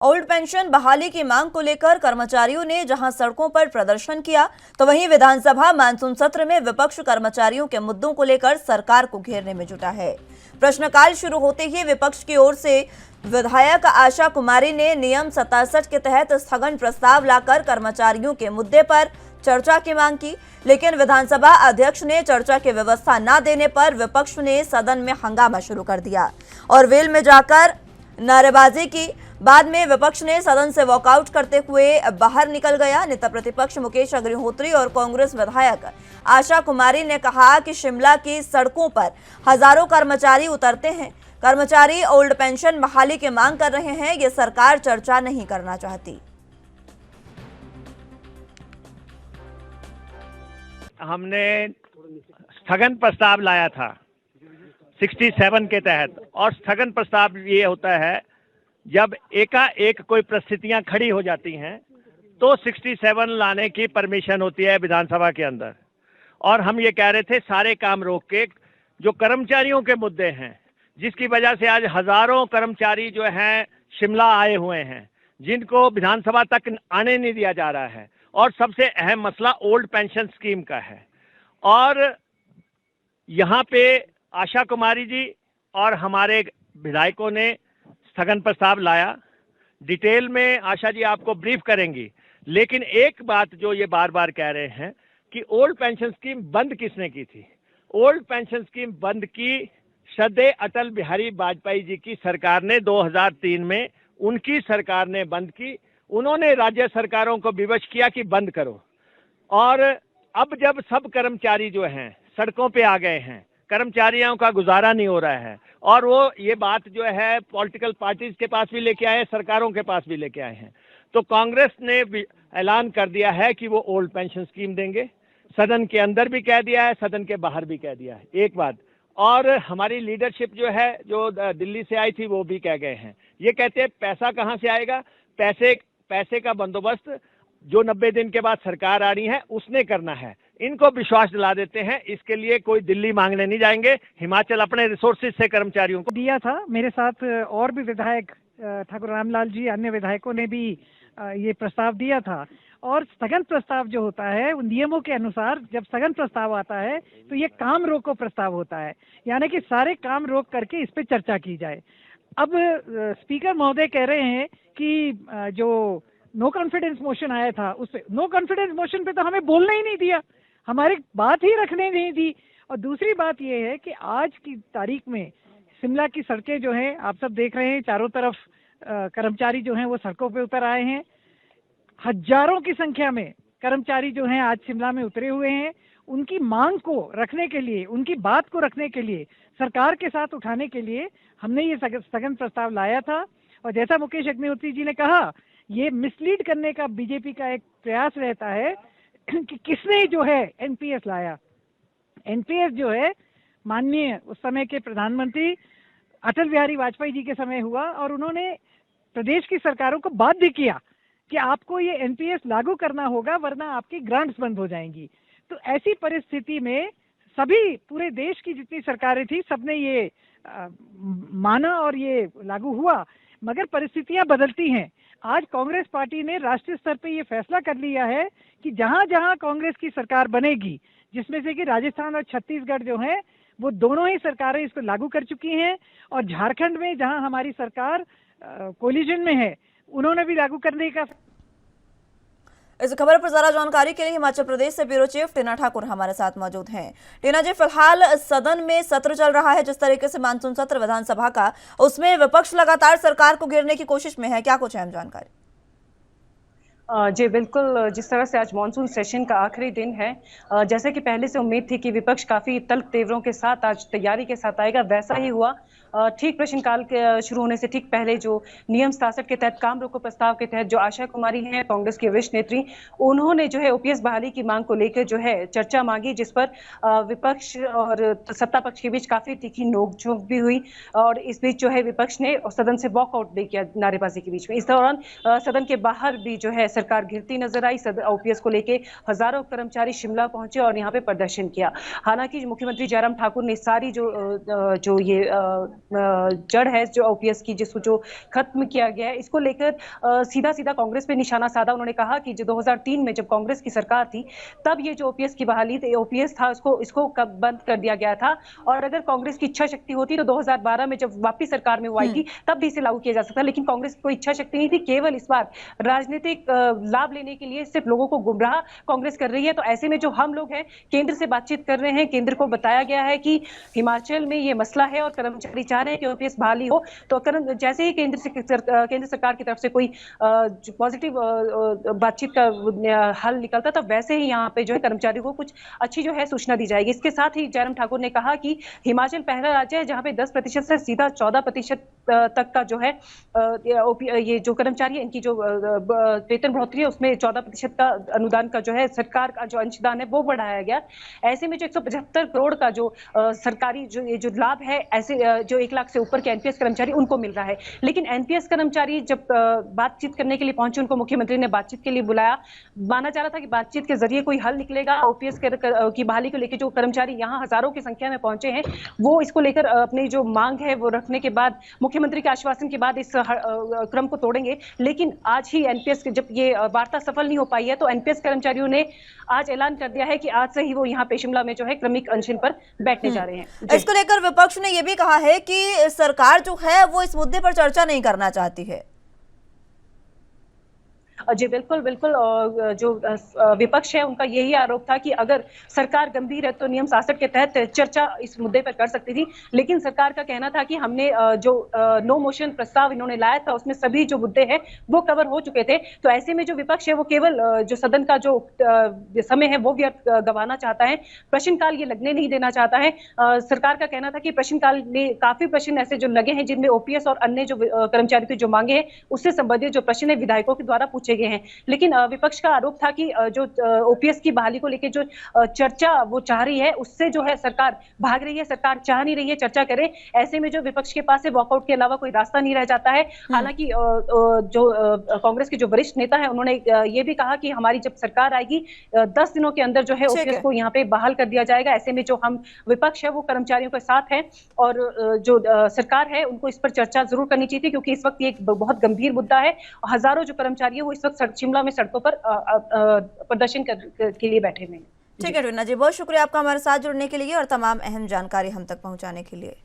Old pension बहाली की मांग को लेकर कर्मचारियों ने जहां सड़कों पर प्रदर्शन किया, तो वहीं विधानसभा मानसून सत्र में विपक्ष कर्मचारियों के मुद्दों को लेकर सरकार को घेरने में जुटा है। प्रश्नकाल शुरू होते ही विपक्ष की ओर से विधायक आशा कुमारी ने नियम 67 के तहत स्थगन प्रस्ताव लाकर कर्मचारियों के मुद्दे पर चर्चा की मांग की, लेकिन विधानसभा अध्यक्ष ने चर्चा की व्यवस्था न देने पर विपक्ष ने सदन में हंगामा शुरू कर दिया और वेल में जाकर नारेबाजी की। बाद में विपक्ष ने सदन से वॉकआउट करते हुए बाहर निकल गया। नेता प्रतिपक्ष मुकेश अग्निहोत्री और कांग्रेस विधायक आशा कुमारी ने कहा कि शिमला की सड़कों पर हजारों कर्मचारी उतरते हैं। कर्मचारी ओल्ड पेंशन बहाली की मांग कर रहे हैं, ये सरकार चर्चा नहीं करना चाहती। हमने स्थगन प्रस्ताव लाया था 67 के तहत, और स्थगन प्रस्ताव ये होता है जब एकाएक कोई परिस्थितियां खड़ी हो जाती हैं तो 67 लाने की परमिशन होती है विधानसभा के अंदर। और हम ये कह रहे थे सारे काम रोक के जो कर्मचारियों के मुद्दे हैं, जिसकी वजह से आज हजारों कर्मचारी जो हैं शिमला आए हुए हैं, जिनको विधानसभा तक आने नहीं दिया जा रहा है। और सबसे अहम मसला ओल्ड पेंशन स्कीम का है। और यहाँ पे आशा कुमारी जी और हमारे विधायकों ने स्थगन प्रस्ताव लाया। डिटेल में आशा जी आपको ब्रीफ करेंगी, लेकिन एक बात जो ये बार बार कह रहे हैं कि ओल्ड पेंशन स्कीम बंद किसने की थी? ओल्ड पेंशन स्कीम बंद की श्रद्धेय अटल बिहारी वाजपेयी जी की सरकार ने 2003 में, उनकी सरकार ने बंद की। उन्होंने राज्य सरकारों को विवश किया कि बंद करो। और अब जब सब कर्मचारी जो हैं सड़कों पे आ गए हैं, कर्मचारियों का गुजारा नहीं हो रहा है, और वो ये बात जो है पॉलिटिकल पार्टीज के पास भी लेके आए, सरकारों के पास भी लेके आए हैं, तो कांग्रेस ने ऐलान कर दिया है कि वो ओल्ड पेंशन स्कीम देंगे। सदन के अंदर भी कह दिया है, सदन के बाहर भी कह दिया है। एक बात और हमारी लीडरशिप जो है, जो दिल्ली से आई थी, वो भी कह गए हैं। ये कहते हैं पैसा कहाँ से आएगा? पैसे का बंदोबस्त जो 90 दिन के बाद सरकार आ रही है उसने करना है। इनको विश्वास दिला देते हैं, इसके लिए कोई दिल्ली मांगने नहीं जाएंगे। हिमाचल अपने रिसोर्सेज से कर्मचारियों को दिया था। मेरे साथ और भी विधायक ठाकुर रामलाल जी, अन्य विधायकों ने भी ये प्रस्ताव दिया था। और स्थगन प्रस्ताव जो होता है उन नियमों के अनुसार जब स्थगन प्रस्ताव आता है तो ये काम रोको प्रस्ताव होता है, यानी कि सारे काम रोक करके इस पे चर्चा की जाए। अब स्पीकर महोदय कह रहे हैं कि जो नो कॉन्फिडेंस मोशन आया था उस पे, नो कॉन्फिडेंस मोशन पे तो हमें बोलने ही नहीं दिया, हमारी बात ही रखने नहीं दी। और दूसरी बात ये है कि आज की तारीख में शिमला की सड़कें जो हैं आप सब देख रहे हैं, चारों तरफ कर्मचारी जो हैं वो सड़कों पे उतर आए हैं। हजारों की संख्या में कर्मचारी जो हैं आज शिमला में उतरे हुए हैं। उनकी मांग को रखने के लिए, उनकी बात को रखने के लिए, सरकार के साथ उठाने के लिए हमने ये स्थगन प्रस्ताव लाया था। और जैसा मुकेश अग्निहोत्री जी ने कहा, ये मिसलीड करने का बीजेपी का एक प्रयास रहता है कि किसने जो है एनपीएस लाया। एनपीएस जो है माननीय उस समय के प्रधानमंत्री अटल बिहारी वाजपेयी जी के समय हुआ, और उन्होंने प्रदेश की सरकारों को बाध्य किया कि आपको ये एनपीएस लागू करना होगा वरना आपकी ग्रांट्स बंद हो जाएंगी। तो ऐसी परिस्थिति में सभी, पूरे देश की जितनी सरकारें थी, सबने ये माना और ये लागू हुआ। मगर परिस्थितियां बदलती हैं। आज कांग्रेस पार्टी ने राष्ट्रीय स्तर पे ये फैसला कर लिया है कि जहां जहां कांग्रेस की सरकार बनेगी, जिसमें से कि राजस्थान और छत्तीसगढ़ जो है वो दोनों ही सरकारें इसको लागू कर चुकी हैं, और झारखंड में जहां हमारी सरकार कोलिजन में है उन्होंने भी लागू करने का। इस खबर पर ज्यादा जानकारी के लिए हिमाचल प्रदेश से ब्यूरो चीफ टीना ठाकुर हमारे साथ मौजूद हैं। टीना जी, फिलहाल सदन में सत्र चल रहा है, जिस तरीके से मानसून सत्र विधानसभा का, उसमें विपक्ष लगातार सरकार को घेरने की कोशिश में है, क्या कुछ अहम जानकारी? जी बिल्कुल, जिस तरह से आज मानसून सेशन का आखिरी दिन है, जैसे कि पहले से उम्मीद थी कि विपक्ष काफी तल्ख तेवरों के साथ आज तैयारी के साथ आएगा, वैसा ही हुआ। ठीक प्रश्नकाल के शुरू होने से ठीक पहले जो नियम 67 के तहत काम रोको प्रस्ताव के तहत जो आशा कुमारी हैं, कांग्रेस की वरिष्ठ नेत्री, उन्होंने जो है ओपीएस बहाली की मांग को लेकर जो है चर्चा मांगी, जिस पर विपक्ष और सत्ता पक्ष के बीच काफी तीखी नोकझोंक भी हुई। और इस बीच जो है विपक्ष ने सदन से वॉकआउट भी किया नारेबाजी के बीच में। इस दौरान सदन के बाहर भी जो है सरकार घिरती नजर आई। ओपीएस को लेके हजारों कर्मचारी शिमला पहुंचे और यहाँ पे प्रदर्शन किया। हालांकि मुख्यमंत्री जयराम ठाकुर ने सारी जो ये जड़ है जो ओपीएस की, जिसको जो खत्म किया गया है, इसको लेकर सीधा सीधा कांग्रेस पे निशाना साधा। उन्होंने कहा कि जो 2003 में जब कांग्रेस की सरकार थी तब ये जो ओपीएस की बहाली थी, ओपीएस था, इसको कब बंद कर दिया गया था, और अगर कांग्रेस की इच्छा शक्ति होती तो 2012 में जब वापस सरकार में वो आई थी तब भी इसे लागू किया जा सकता। लेकिन कांग्रेस की कोई इच्छा शक्ति नहीं थी, केवल इस बार राजनीतिक लाभ लेने के लिए सिर्फ लोगों को गुमराह कांग्रेस कर रही है। तो ऐसे में जो हम लोग हैं केंद्र से बातचीत कर रहे हैं, केंद्र को बताया गया है कि हिमाचल में ये मसला है और कर्मचारी चाह रहे हैं कि ओपीएस बहाली हो। तो जैसे ही केंद्र सरकार की तरफ से कोई पॉजिटिव बातचीत का हल निकलता था, वैसे ही यहाँ पे जो है कर्मचारियों को कुछ अच्छी जो है सूचना दी जाएगी। इसके साथ ही जयराम ठाकुर ने कहा कि हिमाचल पहला राज्य है जहाँ पे 10% से सीधा 14% तक का जो है ये जो कर्मचारी है इनकी जो वेतन बढ़ोतरी है उसमें 14% का अनुदान का जो है सरकार का जो अंशदान है वो बढ़ाया गया। ऐसे में जो 175 करोड़ का जो सरकारी जो लाभ है, ऐसे जो 1 लाख से ऊपर के एनपीएस कर्मचारी उनको मिल रहा है। लेकिन एनपीएस कर्मचारी जब बातचीत करने के लिए पहुंचे, उनको मुख्यमंत्री ने बातचीत के लिए बुलाया। माना जा रहा था कि बातचीत के जरिए कोई हल निकलेगा। ओपीएस की बहाली को लेकर जो कर्मचारी यहाँ हजारों की संख्या में पहुंचे हैं, वो इसको लेकर अपनी जो मांग है वो रखने के बाद, मुख्यमंत्री के आश्वासन के बाद इस क्रम को तोड़ेंगे। लेकिन आज ही एनपीएस जब ये वार्ता सफल नहीं हो पाई है तो एनपीएस कर्मचारियों ने आज ऐलान कर दिया है कि आज से ही वो यहाँ पे शिमला में जो है क्रमिक अनशन पर बैठने जा रहे हैं। इसको लेकर विपक्ष ने यह भी कहा है कि सरकार जो है वो इस मुद्दे पर चर्चा नहीं करना चाहती है। जी बिल्कुल बिल्कुल, जो विपक्ष है उनका यही आरोप था कि अगर सरकार गंभीर है तो नियम 66 के तहत चर्चा इस मुद्दे पर कर सकती थी। लेकिन सरकार का कहना था कि हमने जो नो मोशन प्रस्ताव इन्होंने लाया था उसमें सभी जो मुद्दे हैं वो कवर हो चुके थे। तो ऐसे में जो विपक्ष है वो केवल जो सदन का जो समय है वो व्यर्थ गंवाना चाहता है, प्रश्नकाल ये लगने नहीं देना चाहता है। सरकार का कहना था कि प्रश्नकाल में काफी प्रश्न ऐसे जो लगे हैं जिनमें ओपीएस और अन्य जो कर्मचारियों की जो मांगे हैं उससे संबंधित जो प्रश्न है विधायकों के द्वारा पूछे गए हैं। लेकिन विपक्ष का आरोप था कि जो ओपीएस की बहाली को लेकर जो चर्चा वो चाह रही है उससे जो है सरकार भाग रही है, सरकार चाह नहीं रही है चर्चा करे। ऐसे में जो विपक्ष के पास है वॉकआउट के अलावा कोई रास्ता नहीं रह जाता है। हालांकि जो कांग्रेस के जो वरिष्ठ नेता है उन्होंने ये भी कहा कि हमारी जब सरकार आएगी 10 दिनों के अंदर जो है ओपीएस को यहाँ पे बहाल कर दिया जाएगा। ऐसे में जो हम विपक्ष है वो कर्मचारियों के साथ है और जो सरकार है उनको इस पर चर्चा जरूर करनी चाहिए थी, क्योंकि इस वक्त ये एक बहुत गंभीर मुद्दा है। हजारों जो कर्मचारी है वो इस वक्त शिमला में सड़कों पर प्रदर्शन के लिए बैठे हुए हैं। ठीक है टीना जी, बहुत शुक्रिया आपका हमारे साथ जुड़ने के लिए और तमाम अहम जानकारी हम तक पहुंचाने के लिए।